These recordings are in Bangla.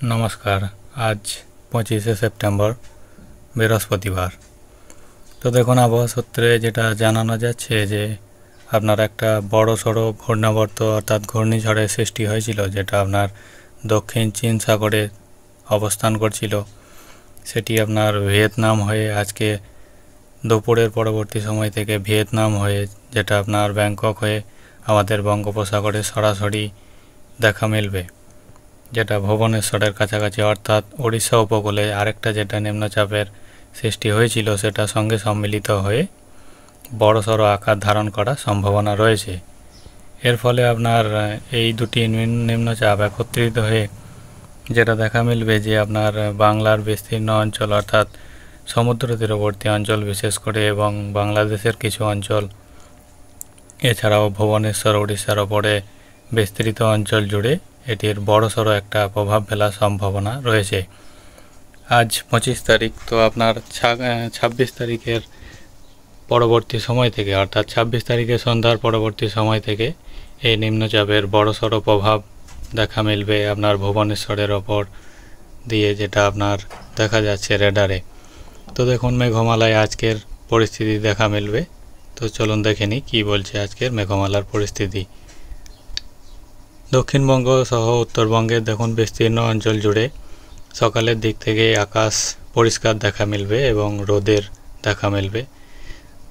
नमस्कार। आज 25 सेप्टेम्बर बृहस्पतिवार। तो देखুন আবহাওয়া সূত্রে যেটা জানানো যাচ্ছে যে আপনার একটা বড় সড়ো ঘূর্ণাবর্ত অর্থাৎ ঘূর্ণিঝড়ের সৃষ্টি হয়েছিল, যেটা আপনার দক্ষিণ চীন সাগরে অবস্থান করছিল। সেটি আপনার ভিয়েতনাম হয়ে আজকে দুপুরের পরবর্তী সময় থেকে ভিয়েতনাম হয়ে যেটা আপনার ব্যাংকক হয়ে আমাদের বঙ্গোপসাগরে সরাসরি দেখা মিলবে, যেটা ভুবনেশ্বরের কাছাকাছি অর্থাৎ ওড়িশা উপকূলে আরেকটা যেটা নিম্নচাপের সৃষ্টি হয়েছিল সেটা সঙ্গে সম্মিলিত হয়ে বড়সড় আকার ধারণ করার সম্ভাবনা রয়েছে। এর ফলে আপনার এই দুটি নিম্নচাপ একত্রিত হয়ে যেটা দেখা মিলবে যে আপনার বাংলার বিস্তীর্ণ অঞ্চল অর্থাৎ সমুদ্র তীরবর্তী অঞ্চল বিশেষ করে এবং বাংলাদেশের কিছু অঞ্চল, এছাড়াও ভুবনেশ্বর ওড়িশার ওপরে বিস্তৃত অঞ্চল জুড়ে এটির বড়সড় একটা প্রভাব ফেলার সম্ভাবনা রয়েছে। আজ 25 তারিখ, তো আপনার 26 তারিখের পরবর্তী সময় থেকে অর্থাৎ 26 তারিখের সন্ধ্যার পরবর্তী সময় থেকে এই নিম্নচাপের বড়সড় প্রভাব দেখা মিলবে আপনার ভুবনেশ্বরের ওপর দিয়ে, যেটা আপনার দেখা যাচ্ছে রেডারে। তো দেখুন মেঘমালায় আজকের পরিস্থিতি দেখা মিলবে। তো চলুন দেখে নিই কী বলছে আজকের মেঘমালার পরিস্থিতি। দক্ষিণবঙ্গ সহ উত্তরবঙ্গের দেখুন বিস্তীর্ণ অঞ্চল জুড়ে সকালের দিক থেকে আকাশ পরিষ্কার দেখা মিলবে এবং রোদের দেখা মিলবে।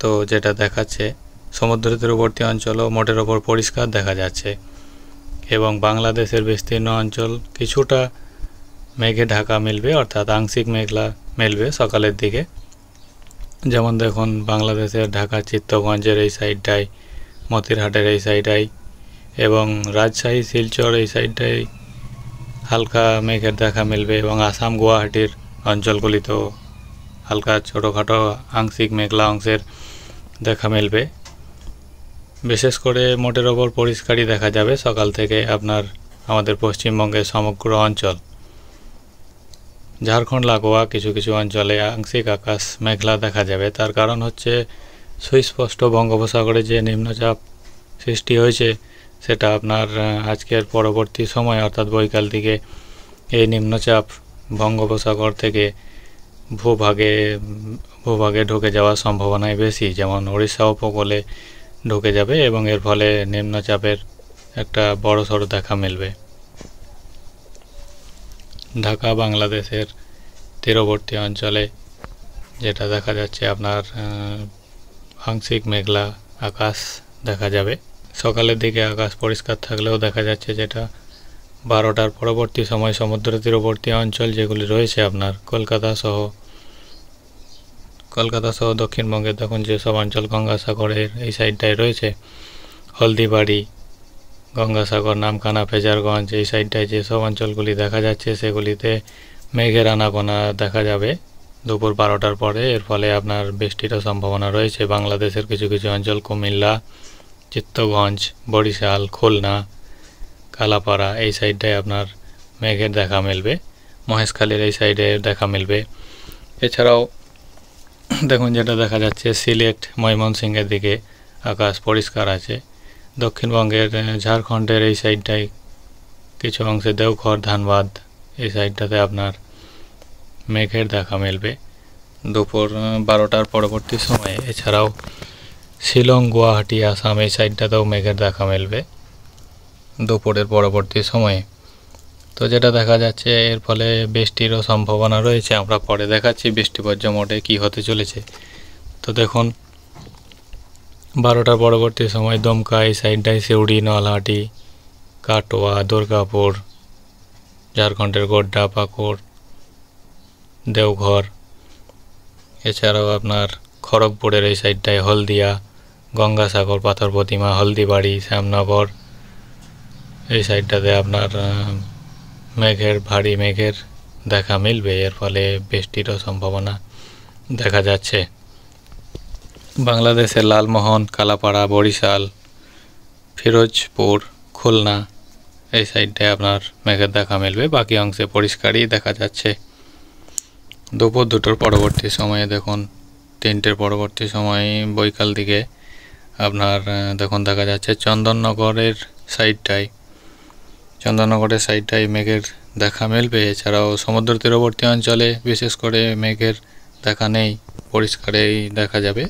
তো যেটা দেখাচ্ছে সমুদ্র তীরবর্তী অঞ্চলও মোটের ওপর পরিষ্কার দেখা যাচ্ছে এবং বাংলাদেশের বিস্তীর্ণ অঞ্চল কিছুটা মেঘে ঢাকা মিলবে অর্থাৎ আংশিক মেঘলা মিলবে সকালের দিকে। যেমন দেখুন বাংলাদেশের ঢাকা চিত্তগঞ্জের এই সাইডটায়, মতিরহাটের এই সাইডটায় এবং রাজশাহী শিলচর এই সাইডটায় হালকা মেঘের দেখা মিলবে এবং আসাম গুয়াহাটির অঞ্চলগুলিতেও হালকা ছোটোখাটো আংশিক মেঘলা অংশের দেখা মিলবে। বিশেষ করে মোটের ওপর পরিষ্কারই দেখা যাবে সকাল থেকে আপনার আমাদের পশ্চিমবঙ্গের সমগ্র অঞ্চল। ঝাড়খণ্ড লাগোয়া কিছু কিছু অঞ্চলে আংশিক আকাশ মেঘলা দেখা যাবে। তার কারণ হচ্ছে সুস্পষ্ট বঙ্গোপসাগরে যে নিম্নচাপ সৃষ্টি হয়েছে সেটা আপনার আজকের পরবর্তী সময় অর্থাৎ বৈকাল দিকে এই নিম্নচাপ বঙ্গোপসাগর থেকে ভূভাগে ঢুকে যাওয়ার সম্ভাবনাই বেশি, যেমন ওড়িশা উপকূলে ঢুকে যাবে এবং এর ফলে নিম্নচাপের একটা বড়সড় দেখা মিলবে। ঢাকা বাংলাদেশের তীরবর্তী অঞ্চলে যেটা দেখা যাচ্ছে আপনার আংশিক মেঘলা আকাশ দেখা যাবে। সকালের দিকে আকাশ পরিষ্কার থাকলেও দেখা যাচ্ছে যেটা 12টার পরবর্তী সময় সমুদ্র তীরবর্তী অঞ্চল যেগুলি রয়েছে আপনার কলকাতা সহ দক্ষিণবঙ্গের দেখুন যেসব অঞ্চল গঙ্গাসাগরের এই সাইডটায় রয়েছে, হলদিবাড়ি, গঙ্গাসাগর, নামখানা, ফেজারগঞ্জ এই সাইডটায় যেসব অঞ্চলগুলি দেখা যাচ্ছে সেগুলিতে মেঘের আনাগোনা দেখা যাবে দুপুর 12টার পরে। এর ফলে আপনার বৃষ্টিরও সম্ভাবনা রয়েছে। বাংলাদেশের কিছু কিছু অঞ্চল কুমিল্লা, চিত্তগঞ্জ, বরিশাল, খুলনা, কালাপাড়া এই সাইডটায় আপনার মেঘের দেখা মিলবে। মহেশখালীর এই সাইডে দেখা মিলবে। এছাড়াও দেখুন যেটা দেখা যাচ্ছে সিলেট, ময়মনসিংহের দিকে আকাশ পরিষ্কার আছে। দক্ষিণবঙ্গের ঝাড়খণ্ডের এই সাইডটায় কিছু অংশে দেওঘর, ধানবাদ এই সাইডটাতে আপনার মেঘের দেখা মিলবে দুপুর 12টার পরবর্তী সময়ে। এছাড়াও শিলং, গুয়াহাটি, আসাম এই সাইডটাতেও মেঘের দেখা মিলবে দুপুরের পরবর্তী সময়ে। তো যেটা দেখা যাচ্ছে এর ফলে বৃষ্টিরও সম্ভাবনা রয়েছে। আমরা পরে দেখাচ্ছি বৃষ্টিপর্য মোডে কী হতে চলেছে। তো দেখুন 12টার পরবর্তী সময় দমকা এই সাইডটায় সিউড়ি, নলহাটি, কাটোয়া, দুর্গাপুর, ঝাড়খণ্ডের গোড্ডা, পাকুড়, দেওঘর, এছাড়াও আপনার খড়গপুরের এই সাইডটায় হলদিয়া, গঙ্গাসাগর, পাথর প্রতিমা, হলদিবাড়ি, শ্যামনগর এই সাইডটাতে আপনার ভারী মেঘের দেখা মিলবে। এর ফলে বৃষ্টিরও সম্ভাবনা দেখা যাচ্ছে। বাংলাদেশের লালমোহন, কালাপাড়া, বরিশাল, ফিরোজপুর, খুলনা এই সাইডটায় আপনার মেঘের দেখা মিলবে। বাকি অংশে পরিষ্কারই দেখা যাচ্ছে। দুপুর 2টোর পরবর্তী সময়ে দেখুন 3টের পরবর্তী সময়ে বৈকাল দিকে আপনার দেখুন দেখা যাচ্ছে চন্দননগরের সাইডটায় চন্দননগরের সাইডটাই মেঘের দেখা মিলবে। এছাড়াও সমুদ্র তীরবর্তী অঞ্চলে বিশেষ করে মেঘের দেখা নেই, পরিষ্কারই দেখা যাবে।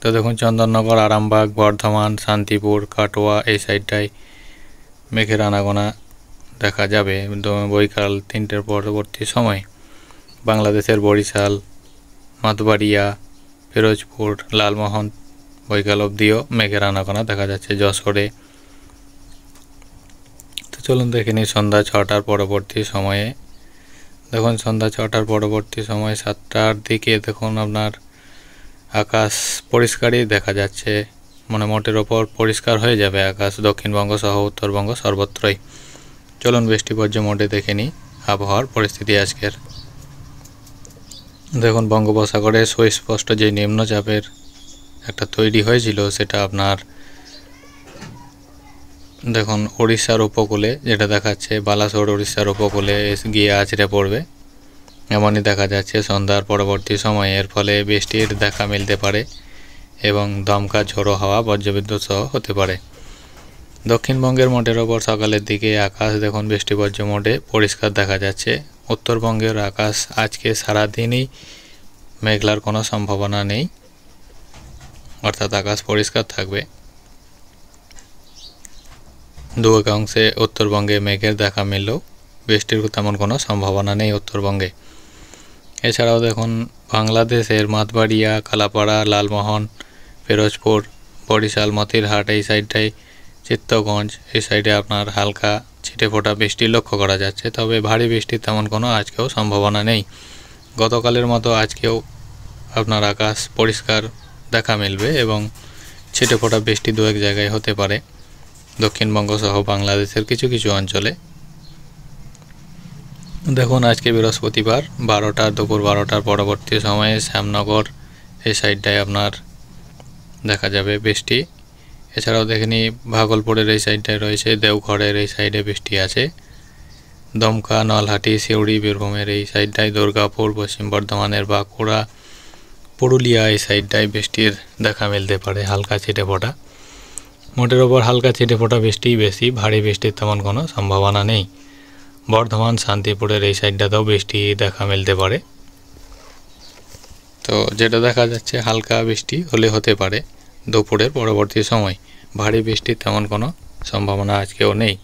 তো দেখুন চন্দননগর, আরামবাগ, বর্ধমান, শান্তিপুর, কাটোয়া এই সাইডটায় মেঘের আনাগোনা দেখা যাবে বৈকাল 3টের পরবর্তী সময়। বাংলাদেশের বরিশাল, মাতবাড়িয়া, ফিরোজপুর, লালমোহন বৈকাল অবধিও মেঘের আনাগোনা দেখা যাচ্ছে যশোরে। তো চলুন দেখে নিই সন্ধ্যা 6টার পরবর্তী সময়ে। দেখুন সন্ধ্যা 6টার পরবর্তী সময় 7টার দিকে দেখুন আপনার আকাশ পরিষ্কারই দেখা যাচ্ছে, মানে মোটের ওপর পরিষ্কার হয়ে যাবে আকাশ দক্ষিণবঙ্গ সহ উত্তরবঙ্গ সর্বত্রই। চলুন বৃষ্টিপর্য মোডে দেখে নিই আবহাওয়ার পরিস্থিতি আজকের। দেখুন বঙ্গোপসাগরে সুস্পষ্ট যে নিম্নচাপের একটা তৈরি হয়েছিল সেটা আপনার দেখুন উড়িষ্যার উপকূলে যেটা দেখাচ্ছে বালাসোর উড়িষ্যার উপকূলে গিয়ে আছড়ে পড়বে এমনই দেখা যাচ্ছে সন্ধ্যার পরবর্তী সময়ে। এর ফলে বৃষ্টির দেখা মিলতে পারে এবং দমকা ঝোড়ো হাওয়া বজ্রবিদ্যুৎ সহ হতে পারে। দক্ষিণবঙ্গের মোটের ওপর সকালের দিকে আকাশ দেখুন বৃষ্টিপর্য মোডে পরিষ্কার দেখা যাচ্ছে। উত্তরবঙ্গের আকাশ আজকে সারাদিনই মেঘলার কোনো সম্ভাবনা নেই, অর্থাৎ আকাশ পরিষ্কার থাকবে। দু এক অংশে উত্তরবঙ্গে মেঘের দেখা মিললেও বৃষ্টির তেমন কোনো সম্ভাবনা নেই উত্তরবঙ্গে। এছাড়াও দেখুন বাংলাদেশের মাতবাড়িয়া, কালাপাড়া, লালমোহন, ফিরোজপুর, বরিশাল, মতিরহাট এই সাইডটাই, চিত্তগঞ্জ এই সাইডে আপনার হালকা ছিটে ফোটা বৃষ্টি লক্ষ্য করা যাচ্ছে। তবে ভারী বৃষ্টির তেমন কোনো আজকেও সম্ভাবনা নেই। গতকালের মতো আজকেও আপনার আকাশ পরিষ্কার দেখা মিলবে এবং ছিটে ফোটা বৃষ্টি দু এক জায়গায় হতে পারে দক্ষিণবঙ্গ সহ বাংলাদেশের কিছু কিছু অঞ্চলে। দেখুন আজকে বৃহস্পতিবার দুপুর 12টার পরবর্তী সময়ে শ্যামনগর এই সাইডটায় আপনার দেখা যাবে বৃষ্টি। এছাড়াও দেখেনি ভাগলপুরের এই সাইডটায় রয়েছে, দেওঘরের এই সাইডে বৃষ্টি আছে, দমকা, নলহাটি, সিউড়ি, বীরভূমের এই সাইডটায়, দুর্গাপুর, পশ্চিম বর্ধমানের বাঁকুড়া, পুরুলিয়া এই সাইডটায় বৃষ্টির দেখা মিলতে পারে হালকা ছিটে ফোটা। মোটের ওপর হালকা ছিটে ফোটা বৃষ্টি বেশি, ভারী বৃষ্টির তেমন কোনো সম্ভাবনা নেই। বর্ধমান, শান্তিপুরের এই সাইডটাতেও বৃষ্টি দেখা মিলতে পারে। তো যেটা দেখা যাচ্ছে হালকা বৃষ্টি হলে হতে পারে দুপুরের পরবর্তী সময়, ভারী বৃষ্টির তেমন কোনো সম্ভাবনা আজকেও নেই।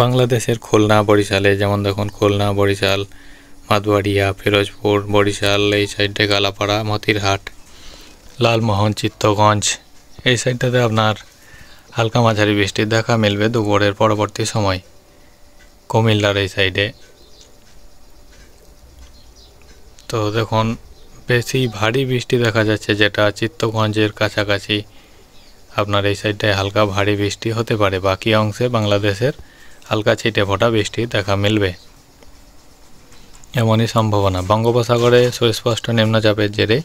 বাংলাদেশের খুলনা, বরিশালে যেমন দেখুন খুলনা, বরিশাল, মাতবাড়িয়া, ফিরোজপুর, বরিশাল এই সাইডে, কালাপাড়া, মতিরহাট, লালমোহন, চিত্তগঞ্জ এই সাইডটাতে আপনার হালকা মাঝারি বৃষ্টির দেখা মিলবে দুপুরের পরবর্তী সময়। কুমিল্লার এই সাইডে তো দেখুন বেশি ভারী বৃষ্টি দেখা যাচ্ছে, যেটা চিত্তগঞ্জের কাছাকাছি আপনার এই সাইডটায় হালকা ভারী বৃষ্টি হতে পারে। বাকি অংশে বাংলাদেশের হালকা ছিটে ফোটা বৃষ্টি দেখা মিলবে এমনই সম্ভাবনা। বঙ্গোপসাগরে সুস্পষ্ট নিম্নচাপের জেরে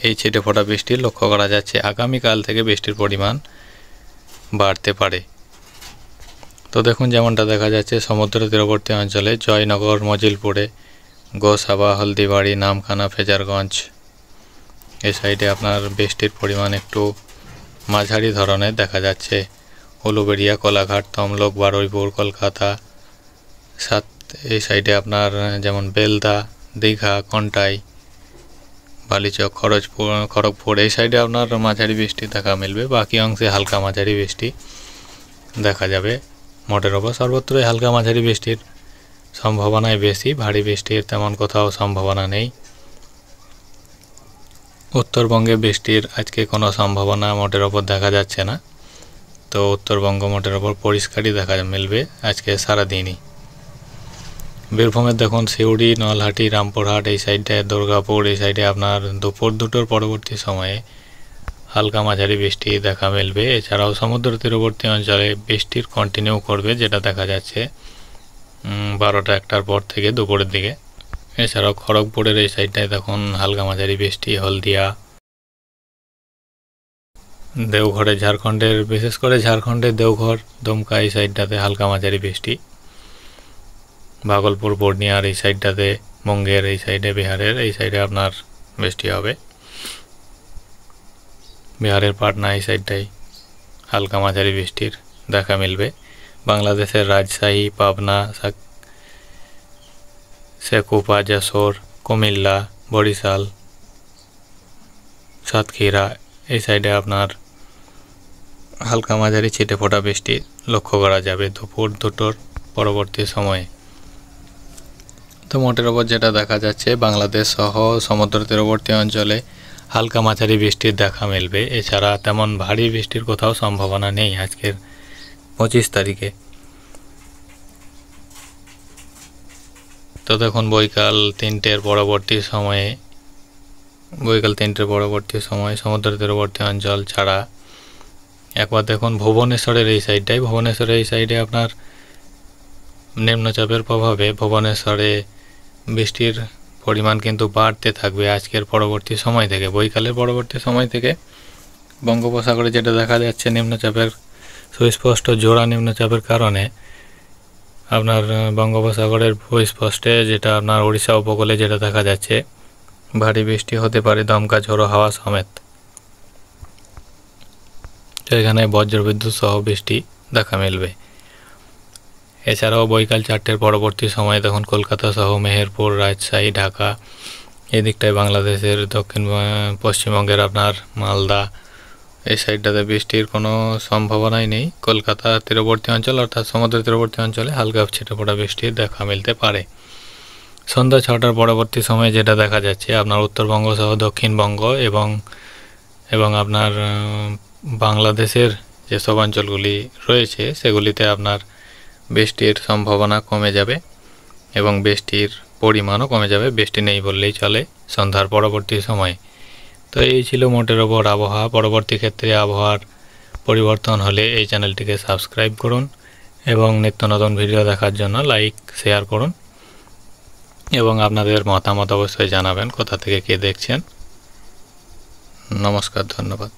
এই ছিটে ফোটা বৃষ্টি লক্ষ্য করা যাচ্ছে। আগামীকাল থেকে বৃষ্টির পরিমাণ বাড়তে পারে। তো দেখুন যেমনটা দেখা যাচ্ছে সমুদ্র তীরবর্তী অঞ্চলে জয়নগর, মজিলপুরে, গোসাবা, হলদিবাড়ি, নামখানা, ফেজারগঞ্জ এই সাইডে আপনার বৃষ্টির পরিমাণ একটু মাঝারি ধরনের দেখা যাচ্ছে। উলুবেড়িয়া, কোলাঘাট, তমলুক, বারুইপুর, কলকাতা এই সাইডে আপনার যেমন বেলদা, দীঘা, কন্টাই, বালিচক, খড়গপুর এই সাইডে আপনার মাঝারি বৃষ্টি দেখা মিলবে। বাকি অংশে হালকা মাঝারি বৃষ্টি দেখা যাবে। মোটের ওপর সর্বত্রই হালকা মাঝারি বৃষ্টির সম্ভাবনাই বেশি, ভারী বৃষ্টির তেমন কোথাও সম্ভাবনা নেই। উত্তরবঙ্গে বৃষ্টির আজকে কোনো সম্ভাবনা মোটের ওপর দেখা যাচ্ছে না। তো উত্তরবঙ্গ মোটের ওপর পরিষ্কারই দেখা মিলবে আজকে সারাদিনই। বীরভূমের দেখুন সিউড়ি, নলহাটি, রামপুরহাট এই সাইডটায়, দুর্গাপুর এই সাইডে আপনার দুপুর 2টোর পরবর্তী সময়ে হালকা মাঝারি বৃষ্টি দেখা মিলবে। এছাড়াও সমুদ্র তীরবর্তী অঞ্চলে বৃষ্টির কন্টিনিউ করবে, যেটা দেখা যাচ্ছে 12টা-1টার পর থেকে দুপুরের দিকে। এছাড়াও খড়গপুরের এই সাইডটায় দেখুন হালকা মাঝারি বৃষ্টি, হলদিয়া, দেওঘরে, ঝাড়খণ্ডের বিশেষ করে ঝাড়খণ্ডের দেওঘর, দমকা এই সাইডটাতে হালকা মাঝারি বৃষ্টি। ভাগলপুর, পূর্ণিয়ার এই সাইডটাতে, মুঙ্গের এই সাইডে, বিহারের এই সাইডে আপনার বৃষ্টি হবে। বিহারের পাটনা এই সাইডটাই হালকা মাঝারি বৃষ্টির দেখা মিলবে। বাংলাদেশের রাজশাহী, পাবনা, শেকুপা, যশোর, কুমিল্লা, বরিশাল, সাতক্ষীরা এই সাইডে আপনার হালকা মাঝারি ছিটে ফোটা বৃষ্টি লক্ষ্য করা যাবে দুপুর 2টোর পরবর্তী সময়ে। তো মোটের ওপর যেটা দেখা যাচ্ছে বাংলাদেশ সহ সমুদ্র তীরবর্তী অঞ্চলে হালকা মাঝারি বৃষ্টির দেখা মিলবে। এছাড়া তেমন ভারী বৃষ্টির কোথাও সম্ভাবনা নেই আজকের 25 তারিখে। তো দেখুন বৈকাল 3টের পরবর্তী সময়ে সমুদ্র তীরবর্তী অঞ্চল ছাড়া একবার দেখুন ভুবনেশ্বরের এই সাইডে আপনার নিম্নচাপের প্রভাবে ভুবনেশ্বরে বৃষ্টির পরিমাণ কিন্তু বাড়তে থাকবে আজকের পরবর্তী সময় থেকে। বৈকালের পরবর্তী সময় থেকে বঙ্গোপসাগরে যেটা দেখা যাচ্ছে নিম্নচাপের সুস্পষ্ট জোড়া নিম্নচাপের কারণে আপনার বঙ্গোপসাগরের ভূস্পষ্টে যেটা আপনার ওড়িশা উপকূলে যেটা দেখা যাচ্ছে ভারী বৃষ্টি হতে পারে, দমকা ঝোড়ো হাওয়া সমেত। তো এখানে বজ্রবিদ্যুৎ সহ বৃষ্টি দেখা মিলবে। এছাড়াও বৈকাল 4টের পরবর্তী সময়ে তখন কলকাতা সহ মেহেরপুর, রাজশাহী, ঢাকা এই দিকটায় বাংলাদেশের পশ্চিমবঙ্গের আপনার মালদা এই সাইডটাতে বৃষ্টির কোনো সম্ভাবনাই নেই। কলকাতা তীরবর্তী অঞ্চল অর্থাৎ সমুদ্র তীরবর্তী অঞ্চলে হালকা ছিটেফোঁটা বৃষ্টির দেখা মিলতে পারে। সন্ধ্যা 6টার পরবর্তী সময়ে যেটা দেখা যাচ্ছে আপনার উত্তরবঙ্গ সহ দক্ষিণবঙ্গ এবং আপনার বাংলাদেশের যেসব অঞ্চলগুলি রয়েছে সেগুলিতে আপনার বৃষ্টির সম্ভাবনা কমে যাবে এবং বৃষ্টির পরিমাণও কমে যাবে। বৃষ্টি নেই বললেই চলে সন্ধ্যার পরবর্তী সময়ে। তো এই ছিল মোটের ওপর আবহাওয়া। পরবর্তী ক্ষেত্রে আবহাওয়ার পরিবর্তন হলে এই চ্যানেলটিকে সাবস্ক্রাইব করুন এবং নিত্য নতুন ভিডিও দেখার জন্য লাইক শেয়ার করুন এবং আপনাদের মতামত অবশ্যই জানাবেন কোথা থেকে কে দেখছেন। নমস্কার, ধন্যবাদ।